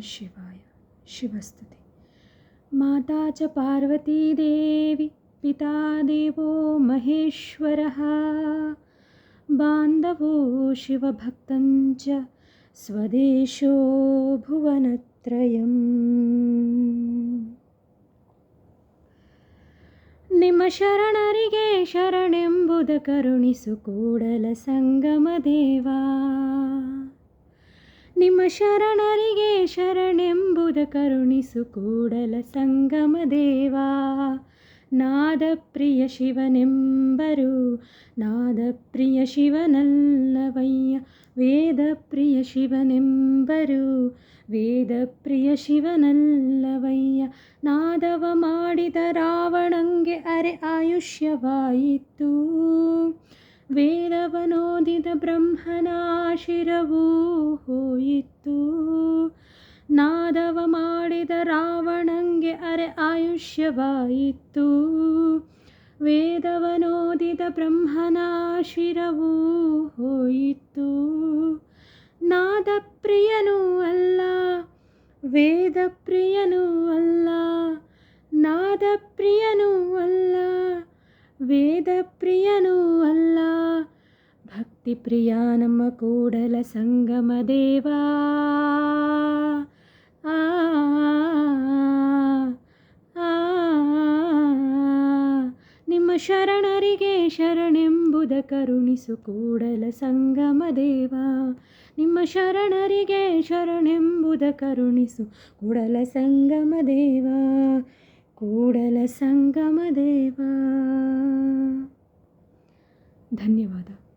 ಶಿವಾಯ. ಶಿವಸ್ತುತಿ. ಮಾತಾ ಚ ಪಾರ್ವತೀ ದೇವಿ ಪಿತಾ ದೇವೋ ಮಹೇಶ್ವರಃ ಬಾಂಧವೋ ಶಿವಭಕ್ತಂಚ ಸ್ವದೇಶೋ ಭುವನತ್ರಯಂ. ನಿಮ್ಮ ಶರಣರಿಗೆ ಶರಣೆಂಬುದ ಕರುಣಿಸು ಕೂಡಲ ಸಂಗಮ ದೇವಾ. ನಿಮ್ಮ ಶರಣರಿಗೆ ಶರಣೆಂಬುದ ಕರುಣಿಸು ಕೂಡಲ ಸಂಗಮ ದೇವಾ. ನಾದಪ್ರಿಯ ಶಿವನೆಂಬರು ನಾದಪ್ರಿಯ ಶಿವನಲ್ಲವಯ್ಯ. ವೇದಪ್ರಿಯ ಶಿವನೆಂಬರು ವೇದಪ್ರಿಯ ಶಿವನಲ್ಲವಯ್ಯ. ನಾದವ ಮಾಡಿದ ರಾವಣಂಗೆ ಅರೆ ಆಯುಷ್ಯವಾಯಿತು. ವೇದವನೋದಿದ ಬ್ರಹ್ಮನ ಶಿರವೂ ಹೋಯಿತು. ನಾದವ ಮಾಡಿದ ರಾವಣಂಗೆ ಅರೆ ಆಯುಷ್ಯವಾಯಿತು. ವೇದವನೋದಿದ ಬ್ರಹ್ಮನ ಶಿರವೂ ಹೋಯಿತು. ನಾದಪ್ರಿಯನೂ ಅಲ್ಲ ವೇದಪ್ರಿಯನೂ ಅಲ್ಲ. ನಾದಪ್ರಿಯನೂ ಅಲ್ಲ ವೇದಪ್ರಿಯನೂ ಅಲ್ಲ. ಭಕ್ತಿಪ್ರಿಯ ನಮ್ಮ ಕೂಡಲ ಸಂಗಮ ದೇವಾ. ಆ ನಿಮ್ಮ ಶರಣರಿಗೆ ಶರಣೆಂಬುದ ಕರುಣಿಸು ಕೂಡಲ ಸಂಗಮ ದೇವಾ. ನಿಮ್ಮ ಶರಣರಿಗೆ ಶರಣೆಂಬುದ ಕರುಣಿಸು ಕೂಡಲ ಸಂಗಮ ದೇವಾ. ಕೂಡಲ ಸಂಗಮ ದೇವಾ. ಧನ್ಯವಾದ.